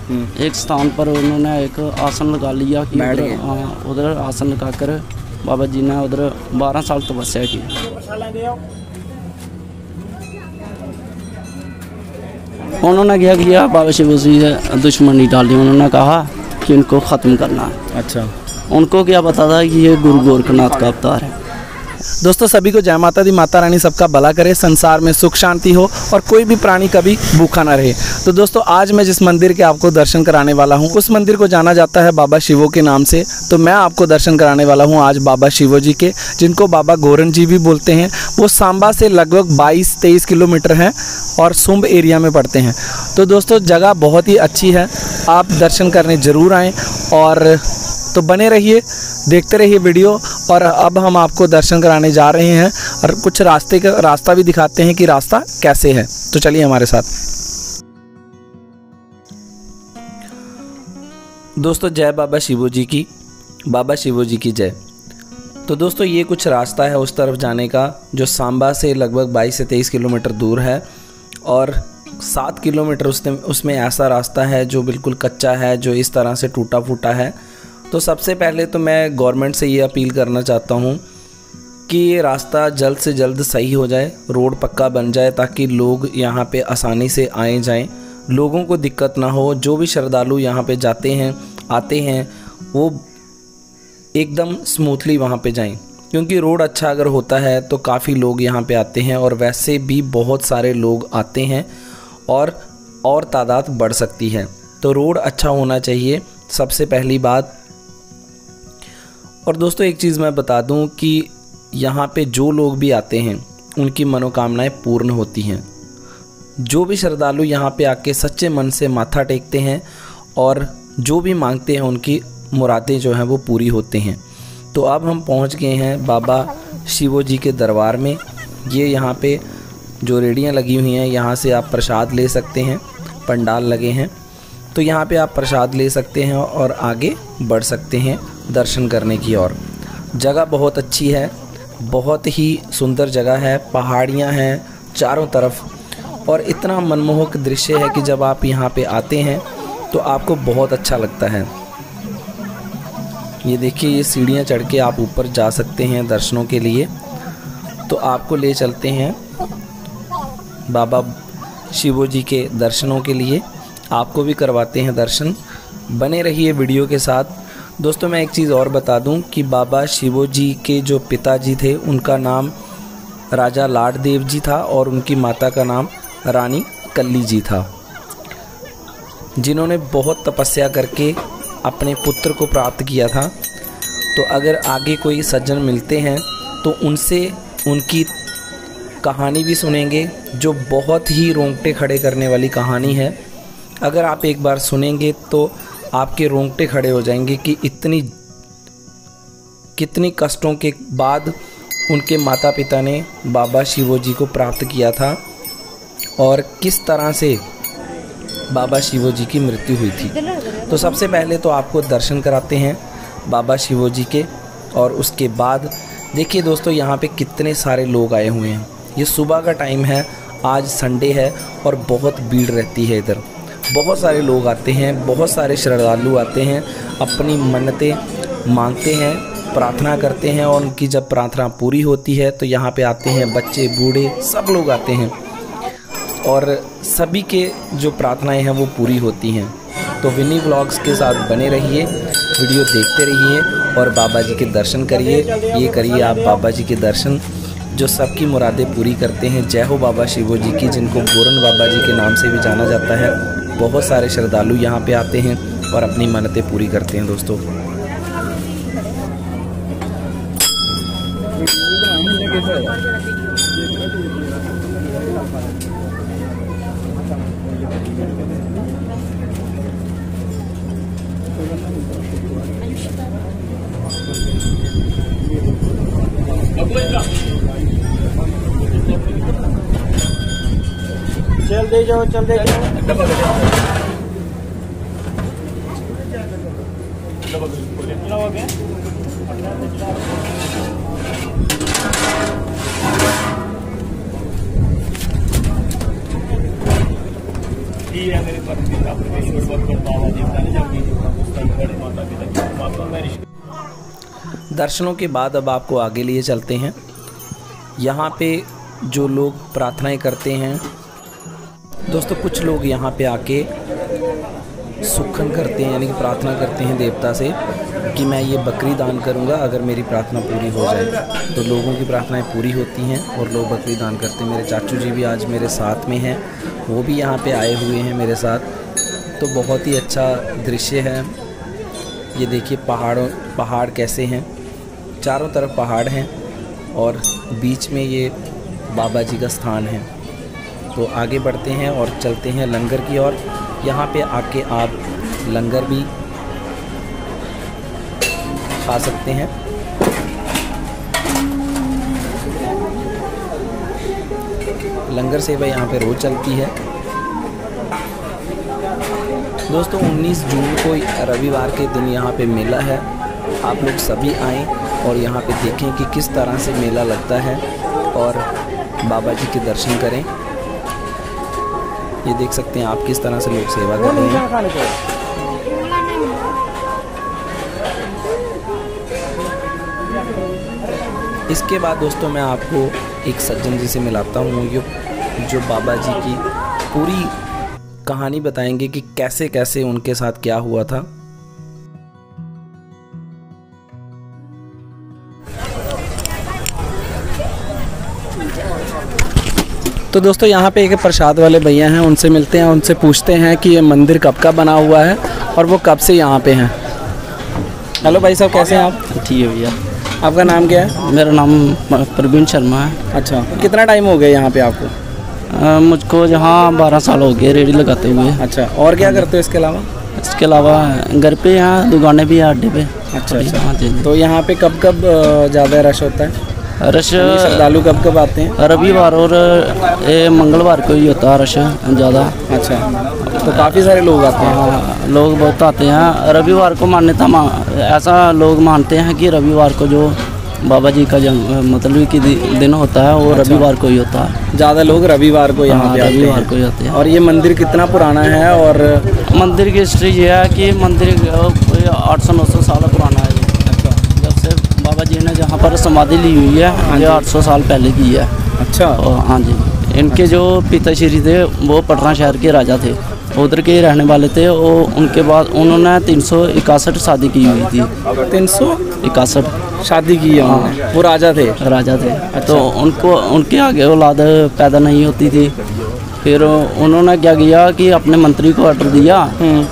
एक स्थान पर उन्होंने एक आसन लगा लिया कि उधर आसन लगाकर बाबा जी ने उधर 12 साल तपस्या की। उन्होंने क्या किया, बाबा शिव जी से दुश्मनी डाली। उन्होंने कहा कि इनको ख़त्म करना है। अच्छा, उनको क्या पता था कि ये गुरु गोरखनाथ का अवतार है। दोस्तों सभी को जय माता दी। माता रानी सबका भला करे, संसार में सुख शांति हो और कोई भी प्राणी कभी भूखा ना रहे। तो दोस्तों आज मैं जिस मंदिर के आपको दर्शन कराने वाला हूँ, उस मंदिर को जाना जाता है बाबा शिवो के नाम से। तो मैं आपको दर्शन कराने वाला हूँ आज बाबा शिवो जी के, जिनको बाबा गोरन जी भी बोलते हैं। वो सांबा से लगभग 22-23 किलोमीटर हैं और सुंब एरिया में पड़ते हैं। तो दोस्तों जगह बहुत ही अच्छी है, आप दर्शन करने ज़रूर आएँ। और तो बने रहिए, देखते रहिए वीडियो। और अब हम आपको दर्शन कराने जा रहे हैं और कुछ रास्ता भी दिखाते हैं कि रास्ता कैसे है। तो चलिए हमारे साथ। दोस्तों जय बाबा शिवो जी की, बाबा शिवो जी की जय। तो दोस्तों ये कुछ रास्ता है उस तरफ जाने का, जो सांबा से लगभग 22 से 23 किलोमीटर दूर है। और 7 किलोमीटर उसमें ऐसा रास्ता है जो बिल्कुल कच्चा है, जो इस तरह से टूटा फूटा है। तो सबसे पहले तो मैं गवर्नमेंट से ये अपील करना चाहता हूँ कि ये रास्ता जल्द से जल्द सही हो जाए, रोड पक्का बन जाए, ताकि लोग यहाँ पे आसानी से आए जाएं, लोगों को दिक्कत ना हो। जो भी श्रद्धालु यहाँ पे जाते हैं आते हैं वो एकदम स्मूथली वहाँ पे जाएं, क्योंकि रोड अच्छा अगर होता है तो काफ़ी लोग यहाँ पे आते हैं। और वैसे भी बहुत सारे लोग आते हैं और तादाद बढ़ सकती है। तो रोड अच्छा होना चाहिए सबसे पहली बात। और दोस्तों एक चीज़ मैं बता दूं कि यहाँ पे जो लोग भी आते हैं उनकी मनोकामनाएं पूर्ण होती हैं। जो भी श्रद्धालु यहाँ पे आके सच्चे मन से माथा टेकते हैं और जो भी मांगते हैं उनकी मुरादें जो हैं वो पूरी होते हैं। तो अब हम पहुँच गए हैं बाबा शिवो जी के दरबार में। ये यहाँ पे जो रेडियाँ लगी हुई हैं, यहाँ से आप प्रसाद ले सकते हैं, पंडाल लगे हैं। तो यहाँ पे आप प्रसाद ले सकते हैं और आगे बढ़ सकते हैं दर्शन करने की ओर। जगह बहुत अच्छी है, बहुत ही सुंदर जगह है, पहाड़ियाँ हैं चारों तरफ और इतना मनमोहक दृश्य है कि जब आप यहाँ पे आते हैं तो आपको बहुत अच्छा लगता है। ये देखिए, ये सीढ़ियाँ चढ़ के आप ऊपर जा सकते हैं दर्शनों के लिए। तो आपको ले चलते हैं बाबा शिवो जी के दर्शनों के लिए, आपको भी करवाते हैं दर्शन। बने रहिए वीडियो के साथ। दोस्तों मैं एक चीज़ और बता दूं कि बाबा शिवो जी के जो पिताजी थे उनका नाम राजा लाडदेव जी था और उनकी माता का नाम रानी कल्ली जी था, जिन्होंने बहुत तपस्या करके अपने पुत्र को प्राप्त किया था। तो अगर आगे कोई सज्जन मिलते हैं तो उनसे उनकी कहानी भी सुनेंगे, जो बहुत ही रोंगटे खड़े करने वाली कहानी है। अगर आप एक बार सुनेंगे तो आपके रोंगटे खड़े हो जाएंगे कि कितनी कष्टों के बाद उनके माता पिता ने बाबा शिवो जी को प्राप्त किया था और किस तरह से बाबा शिवो जी की मृत्यु हुई थी। तो सबसे पहले तो आपको दर्शन कराते हैं बाबा शिवो जी के। और उसके बाद देखिए दोस्तों यहाँ पे कितने सारे लोग आए हुए हैं। ये सुबह का टाइम है, आज संडे है और बहुत भीड़ रहती है इधर। बहुत सारे लोग आते हैं, बहुत सारे श्रद्धालु आते हैं, अपनी मन्नतें मांगते हैं, प्रार्थना करते हैं और उनकी जब प्रार्थना पूरी होती है तो यहाँ पे आते हैं बच्चे बूढ़े सब लोग आते हैं और सभी के जो प्रार्थनाएं हैं वो पूरी होती हैं। तो विनी व्लॉग्स के साथ बने रहिए, वीडियो देखते रहिए और बाबा जी के दर्शन करिए। ये करिए आप बाबा जी के दर्शन जो सबकी मुरादें पूरी करते हैं। जय हो बाबा शिवो जी की, जिनको गोरन बाबा जी के नाम से भी जाना जाता है। बहुत सारे श्रद्धालु यहाँ पे आते हैं और अपनी मन्नतें पूरी करते हैं दोस्तों। चल दे जाओ, चल दे जाओ। मेरे परमेश्वर दर्शनों के बाद अब आपको आगे लिए चलते हैं। यहाँ पे जो लोग प्रार्थनाएं करते हैं दोस्तों, कुछ लोग यहाँ पे आके सुखन करते हैं, यानी कि प्रार्थना करते हैं देवता से कि मैं ये बकरी दान करूँगा अगर मेरी प्रार्थना पूरी हो जाए। तो लोगों की प्रार्थनाएं पूरी होती हैं और लोग बकरी दान करते हैं। मेरे चाचू जी भी आज मेरे साथ में हैं, वो भी यहाँ पे आए हुए हैं मेरे साथ। तो बहुत ही अच्छा दृश्य है। ये देखिए पहाड़ कैसे हैं, चारों तरफ पहाड़ हैं और बीच में ये बाबा जी का स्थान है। तो आगे बढ़ते हैं और चलते हैं लंगर की ओर। यहाँ पे आके आप लंगर भी खा सकते हैं। लंगर सेवा यहाँ पे रोज़ चलती है। दोस्तों 19 जून को रविवार के दिन यहाँ पे मेला है। आप लोग सभी आएँ और यहाँ पे देखें कि किस तरह से मेला लगता है और बाबा जी के दर्शन करें। ये देख सकते हैं आप किस तरह से लोग सेवा कर रहे हैं। इसके बाद दोस्तों मैं आपको एक सज्जन जी से मिलाता हूँ जो बाबा जी की पूरी कहानी बताएंगे कि कैसे कैसे उनके साथ क्या हुआ था। तो दोस्तों यहाँ पे एक प्रसाद वाले भैया हैं, उनसे मिलते हैं, उनसे पूछते हैं कि ये मंदिर कब का बना हुआ है और वो कब से यहाँ पे हैं। हेलो भाई साहब, कैसे हैं आप? ठीक है भैया। आपका नाम क्या है? मेरा नाम प्रवीण शर्मा है। अच्छा, कितना टाइम हो गया यहाँ पे आपको? मुझको यहाँ 12 साल हो गए रेडी लगाते हुए। अच्छा, और क्या करते हो इसके अलावा? इसके अलावा घर पे यहाँ दुकानें भी हैं अड्डे पे। अच्छा। हाँ जी। तो यहाँ पे कब कब ज़्यादा रश होता है? रश श्रद्धालु कब कब आते हैं? रविवार और मंगलवार को ही होता है रश ज़्यादा। अच्छा, तो काफ़ी सारे लोग आते हैं। लोग बहुत आते हैं। रविवार को मान्यता ऐसा लोग मानते हैं कि रविवार को जो बाबा जी का मतलब कि दिन होता है वो रविवार को ही होता है। ज़्यादा लोग रविवार को यहाँ पे रविवार को ही आते हैं। और ये मंदिर कितना पुराना है? और मंदिर की हिस्ट्री ये है कि मंदिर 800-900 साल पुराना है। अच्छा, जब से बाबा जी ने जहाँ पर समाधि ली हुई है ये 800 साल पहले की है। अच्छा। हाँ जी। इनके जो पिताश्री थे वो पटना शहर के राजा थे, उधर के रहने वाले थे। और उनके बाद उन्होंने 361 शादी की हुई थी। 361 शादी की है उन्होंने। वो राजा थे? राजा थे। अच्छा। तो उनके आगे औलाद पैदा नहीं होती थी। फिर उन्होंने क्या किया कि अपने मंत्री को ऑर्डर दिया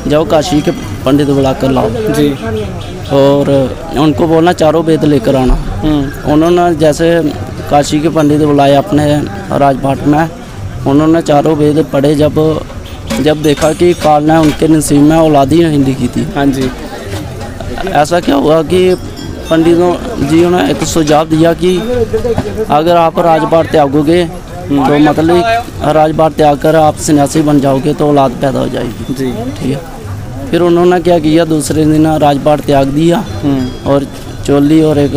जाओ काशी के पंडित बुला कर लाओ जी, और उनको बोलना चारों वेद लेकर आना। उन्होंने जैसे काशी के पंडित बुलाए अपने राजपाट में, उन्होंने चारों वेद पढ़े। जब देखा कि काल ने उनके नसीब में औलाद ही नहीं लिखी थी। हाँ जी। ऐसा क्या हुआ कि पंडितों जी ने एक सुझाव दिया कि अगर आप राजपाट त्यागोगे तो मतलब राजपाट त्याग कर आप सन्यासी बन जाओगे तो औलाद पैदा हो जाएगी जी। ठीक है। फिर उन्होंने क्या किया, दूसरे दिन राजपाट त्याग दिया और चोली और एक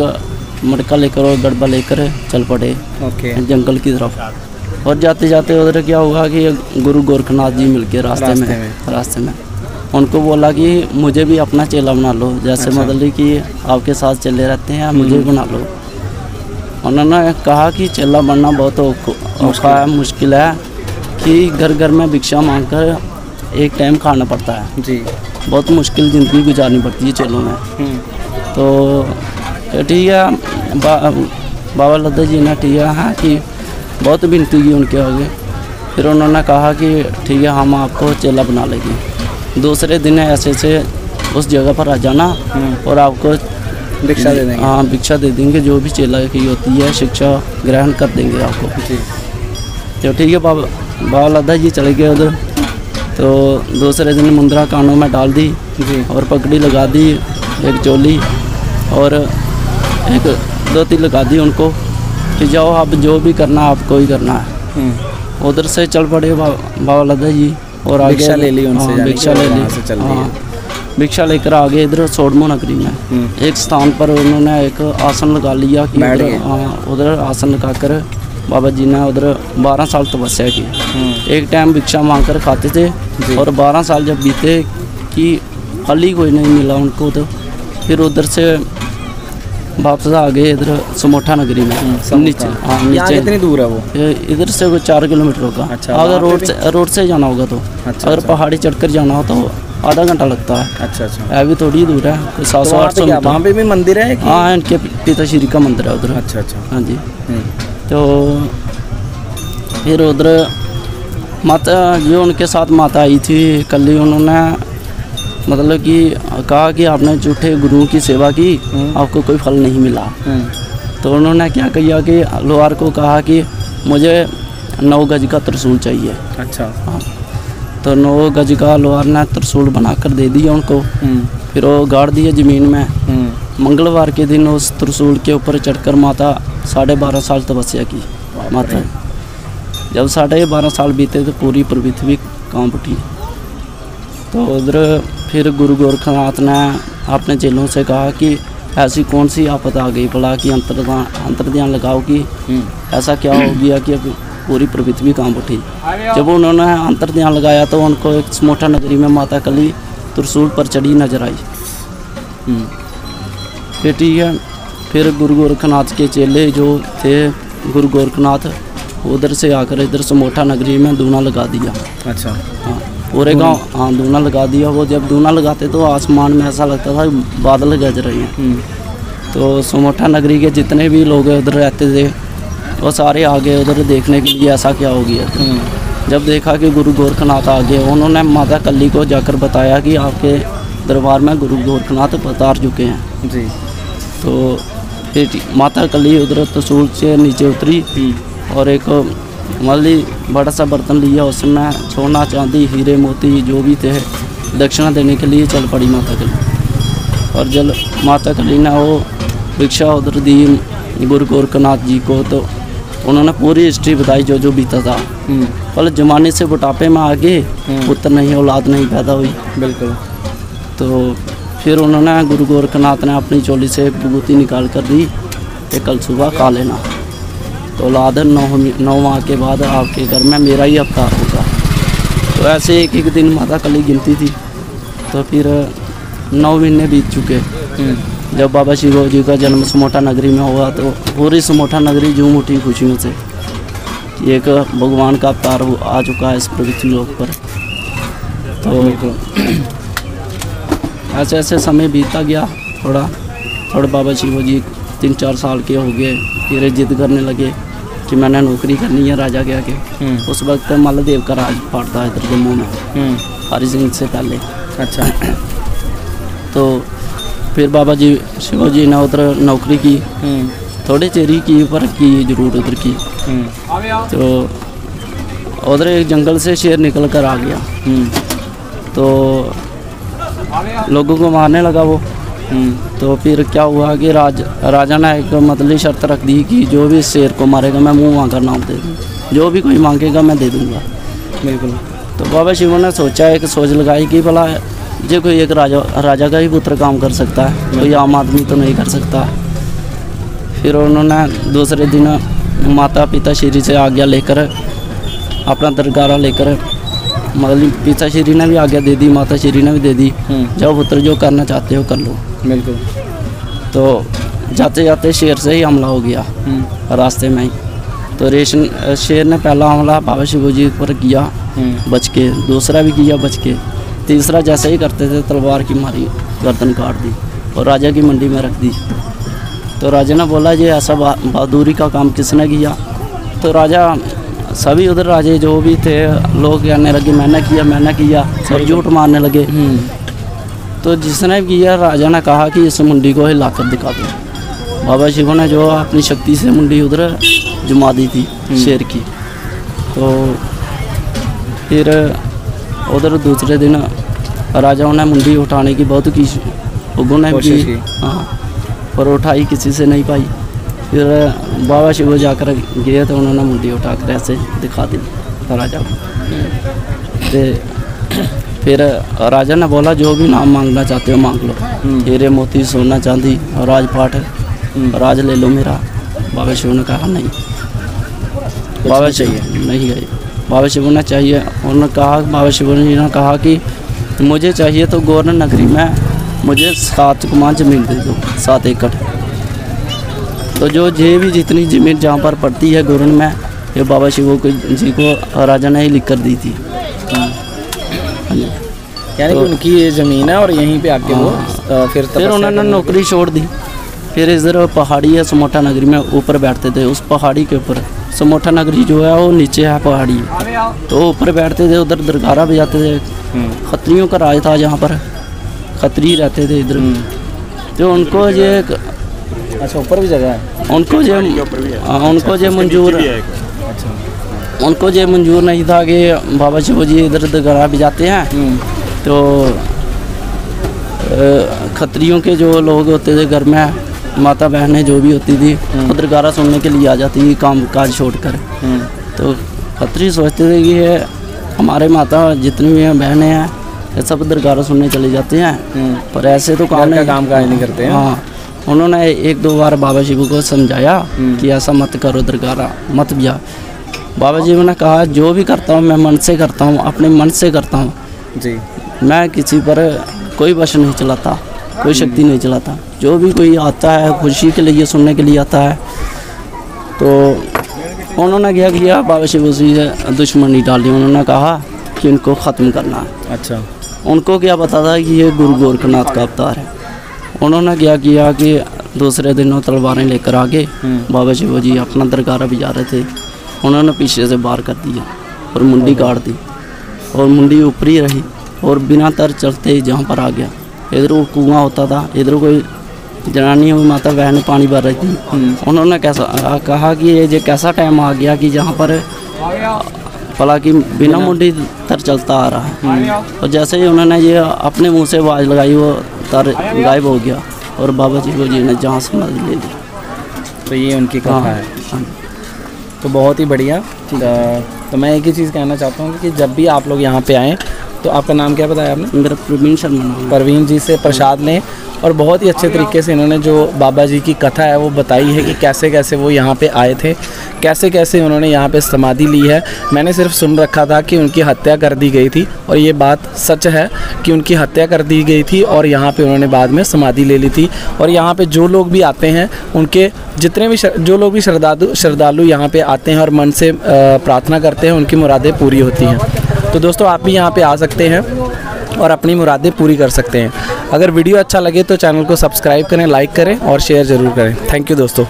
मटका लेकर और गड़बा लेकर चल पड़े जंगल की तरफ। और जाते जाते उधर क्या हुआ कि गुरु गोरखनाथ जी मिल के रास्ते में उनको बोला कि मुझे भी अपना चेला बना लो। जैसे अच्छा। मतलब कि आपके साथ चले रहते हैं, मुझे भी बना लो। उन्होंने कहा कि चेला बनना बहुत औखा है, मुश्किल है कि घर घर में भिक्षा मांगकर एक टाइम खाना पड़ता है जी। बहुत मुश्किल ज़िंदगी गुजारनी पड़ती है चेलों में। तो ठीक है, बाबा लद्दा जी ने ठीक है कि बहुत विनती की उनके आगे। फिर उन्होंने कहा कि ठीक है हम आपको चेला बना लेंगे। दूसरे दिन ऐसे से उस जगह पर आ जाना और आपको भिक्षा दे देंगे। हाँ, भिक्षा दे देंगे, जो भी चेला की होती है शिक्षा ग्रहण कर देंगे आपको जी। तो ठीक है, बाबा लद्दा जी चले गए उधर। तो दूसरे दिन मुंद्रा कानों में डाल दी जी और पगड़ी लगा दी, एक चोली और एक धोती लगा दी उनको कि जाओ आप जो भी करना आपको ही करना है। उधर से चल पड़े बाबा लद्दा जी और आगे भिक्षा ले ली उनसे, भिक्षा ले ली। हाँ, भिक्षा लेकर आगे इधर सोडमो नगरी में एक स्थान पर उन्होंने एक आसन लगा लिया कि उधर आसन लगा कर बाबा जी ने उधर 12 साल तपस्या की। एक टाइम भिक्षा मांग कर खाते थे और 12 साल जब बीते कि फल ही कोई नहीं मिला उनको, तो फिर उधर से वापस आ गए इधर समोठा नगरी में नीचे। हाँ यहाँ नीचे कितनी दूर है वो? इधर से कोई 4 किलोमीटर होगा। अच्छा, अगर वहाँ पे रोड से जाना होगा तो। अच्छा, अगर पहाड़ी चढ़कर जाना हो तो आधा घंटा लगता है। अच्छा अच्छा। है भी थोड़ी दूर है, कोई 700-800 मीटर। वहाँ पे भी मंदिर है कि? हाँ इनके पिताश्री का मंदिर है उधर। अच्छा अच्छा। हाँ जी। तो फिर उधर माता जो उनके साथ माता आई थी कल ही, उन्होंने मतलब कि कहा कि आपने झूठे गुरुओं की सेवा की, आपको कोई फल नहीं मिला। तो उन्होंने क्या किया कि लोहार को कहा कि मुझे 9 गज का त्रिशूल चाहिए। अच्छा। हाँ, तो 9 गज का लोहार ने त्रिशूल बनाकर दे दिया उनको। फिर वो गाड़ दिया ज़मीन में। मंगलवार के दिन उस त्रिशूल के ऊपर चढ़कर माता 12.5 साल तपस्या की। माता जब 12.5 साल बीते तो पूरी पृथ्वी कांप उठी। तो उधर फिर गुरु गोरखनाथ ने अपने चेलों से कहा कि ऐसी कौन सी आफत आ गई भला कि अंतर्ध्यान लगाओ कि ऐसा क्या हो गया कि अब पूरी पृथ्वी कांप उठी। जब उन्होंने अंतर्ध्यान लगाया तो उनको एक समोठा नगरी में माता कली त्रिशूल पर चढ़ी नजर आई। फिर ठीक है, फिर गुरु गोरखनाथ के चेले जो थे, गुरु गोरखनाथ उधर से आकर इधर समोठा नगरी में दूना लगा दिया। अच्छा। हाँ पूरे गांव, हाँ दूना लगा दिया। वो जब दूना लगाते तो आसमान में ऐसा लगता था बादल गरज रहे हैं। तो समोठा नगरी के जितने भी लोग उधर रहते थे वो सारे आ गए उधर देखने के लिए ऐसा क्या हो गया। जब देखा कि गुरु गोरखनाथ आ गए, उन्होंने माता कली को जाकर बताया कि आपके दरबार में गुरु गोरखनाथ पधार चुके हैं जी। तो फिर माता कली उधर त्रिशूल से नीचे उतरी और एक मल्ली बड़ा सा बर्तन लिया, उसमें सोना चांदी हीरे मोती जो भी थे दक्षिणा देने के लिए चल पड़ी माता कली। और जल माता कली ने वो भिक्षा उधर दी गुरु गोरखनाथ जी को। तो उन्होंने पूरी हिस्ट्री बताई जो जो बीता था। पहले जमाने से बुढ़ापे में आगे पुत्र नहीं, औलाद नहीं पैदा हुई। बिल्कुल। तो फिर उन्होंने गुरु गोरखनाथ ने अपनी चोली से विभूति निकाल कर दी कि कल सुबह खा लेना, तो औलाद 9 माह के बाद आपके घर में मेरा ही अवतार होगा। तो ऐसे एक एक दिन माता कली गिनती थी। तो फिर 9 महीने बीत चुके। जब बाबा शिव जी का जन्म समोठा नगरी में हुआ तो पूरी समोठा नगरी झूम उठी खुशियों से कि एक भगवान का अवतार आ चुका है इस पृथ्वी लोक पर। तो ऐसे ऐसे समय बीतता गया। थोड़ा बाबा शिव जी 3-4 साल के हो गए। फिर जिद करने लगे कि मैंने नौकरी करनी है राजा के आगे। उस वक्त मल्लदेव का राज पाटता है इधर जम्मू में, हरि सिंह से पहले। अच्छा। तो फिर बाबा जी शिव जी ने उधर नौकरी की, थोड़ी चेरी की पर की जरूर उधर की। तो उधर एक जंगल से शेर निकल कर आ गया। तो लोगों को मारने लगा वो। तो फिर क्या हुआ कि राजा ने एक मतलब शर्त रख दी कि जो भी शेर को मारेगा मैं मुँह मांगकर नाम दे दूँ, जो भी कोई मांगेगा मैं दे दूँगा। बिल्कुल। तो बाबा शिव ने सोचा, एक सोच लगाई कि भला जो कोई एक राजा का ही पुत्र काम कर सकता है, कोई आम आदमी तो नहीं कर सकता। फिर उन्होंने दूसरे दिन माता पिता श्री से आज्ञा लेकर अपना दरगारा लेकर, मतलब पिता श्री ने भी आज्ञा दे दी, माता श्री ने भी दे दी, जाओ पुत्र जो करना चाहते हो कर लो। बिल्कुल। तो जाते जाते शेर से ही हमला हो गया रास्ते में ही। तो शेर ने पहला हमला बाबा शिव जी पर किया बच के, दूसरा भी किया बच के, तीसरा जैसे ही करते थे तलवार की मारी गर्दन काट दी और राजा की मंडी में रख दी। तो राजा ने बोला ये ऐसा बहादुरी का काम किसने किया। तो राजा सभी उधर राजे जो भी थे लोग कहने लगे मैंने किया, सब झूठ मारने लगे। तो जिसने भी किया राजा ने कहा कि इस मुंडी को हिला कर दिखा दो। बाबा शिव ने जो अपनी शक्ति से मुंडी उधर जुमा दी थी शेर की। तो फिर उधर दूसरे दिन राजाओं ने मुंडी उठाने की बहुत कोशिश की। हाँ, पर उठाई किसी से नहीं पाई। फिर बाबा शिव जाकर गए तो उन्होंने मुंडी उठाकर ऐसे दिखा दी राजा को। फिर राजा ने बोला जो भी नाम मांगना चाहते हो मांग लो, हीरे मोती सोना चांदी और राजपाट राज ले लो मेरा। बाबा शिव ने कहा नहीं, बाबा शिव नहीं गए, बाबा शिव ने चाहिए। उन्होंने कहा, बाबा शिव जी ने कहा कि मुझे चाहिए तो गवर्नर नगरी में मुझे 7 कुमां ज़मीन दे दो, 7 एकड़। तो जो ये भी जितनी ज़मीन जहाँ पर पड़ती है गुरन में, ये बाबा शिव जी को राजा ने ही लिख कर दी थी। यानी कि उनकी ये ज़मीन है और यहीं पे आके वो फिर उन्होंने नौकरी छोड़ दी। फिर इधर पहाड़ी है समोठा नगरी में, ऊपर बैठते थे उस पहाड़ी के ऊपर। समोठा नगरी जो है वो नीचे है पहाड़ी, तो ऊपर बैठते थे, उधर दरगारा बजाते थे। खत्रियों का राज था जहाँ पर, खत्री रहते थे इधर। तो उनको ये अच्छा ऊपर भी जगह है, उनको ये मंजूर नहीं था कि बाबा शिव जी इधर दरगारा बजाते हैं। तो खत्रियों के जो लोग होते थे घर में, माता बहनें जो भी होती थी, वो दरगारा सुनने के लिए आ जाती थी काम काज छोड़कर। तो खत्री सोचते थे कि ये हमारे माता जितनी भी बहनें हैं ये सब दरगारा सुनने चले जाते हैं, पर ऐसे तो काम काज नहीं करते हैं। हाँ, उन्होंने एक दो बार बाबा शिव को समझाया कि ऐसा मत करो, दरगारा मत बजा। बाबा जी ने कहा जो भी करता हूँ मैं मन से करता हूँ, अपने मन से करता हूँ जी, मैं किसी पर कोई वश नहीं चलाता, कोई शक्ति नहीं चलाता। जो भी कोई आता है खुशी के लिए सुनने के लिए आता है। तो उन्होंने क्या किया, बाबा शिव जी से दुश्मनी डाली। उन्होंने कहा कि इनको ख़त्म करना है। अच्छा, उनको क्या पता था कि ये गुरु गोरखनाथ का अवतार है। उन्होंने क्या किया कि दूसरे दिनों तलवारें लेकर आगे बाबा शिव जी अपना दरगारा बजा रहे थे, उन्होंने पीछे से बार कर दिया और मुंडी काट दी, और मुंडी ऊपरी रही और बिना तर चलते ही जहाँ पर आ गया। इधर वो कुआं होता था, इधर कोई जनानी हुई माता बहन पानी भर रही थी। उन्होंने कहा कि ये कैसा टाइम आ गया कि जहाँ पर भला कि बिना मुंडी तर चलता आ रहा है। और जैसे ही उन्होंने ये अपने मुंह से आवाज़ लगाई, वो तर गायब हो गया और बाबा जी ने जहाँ समाधि ले ली। तो ये उनकी कथा है। तो बहुत ही बढ़िया। तो मैं एक ही चीज़ कहना चाहता हूँ कि जब भी आप लोग यहाँ पे आएँ, तो आपका नाम क्या बताया आपने? मेरा प्रवीण शर्मा। प्रवीण जी से प्रसाद लें, और बहुत ही अच्छे तरीके से इन्होंने जो बाबा जी की कथा है वो बताई है कि कैसे कैसे वो यहाँ पे आए थे, कैसे कैसे उन्होंने यहाँ पे समाधि ली है। मैंने सिर्फ सुन रखा था कि उनकी हत्या कर दी गई थी, और ये बात सच है कि उनकी हत्या कर दी गई थी और यहाँ पे उन्होंने बाद में समाधि ले ली थी। और यहाँ पे जो लोग भी आते हैं, उनके जितने भी जो लोग भी श्रद्धालु यहाँ पे आते हैं और मन से प्रार्थना करते हैं, उनकी मुरादें पूरी होती हैं। तो दोस्तों आप भी यहाँ पे आ सकते हैं और अपनी मुरादें पूरी कर सकते हैं। अगर वीडियो अच्छा लगे तो चैनल को सब्सक्राइब करें, लाइक करें और शेयर ज़रूर करें। थैंक यू दोस्तों।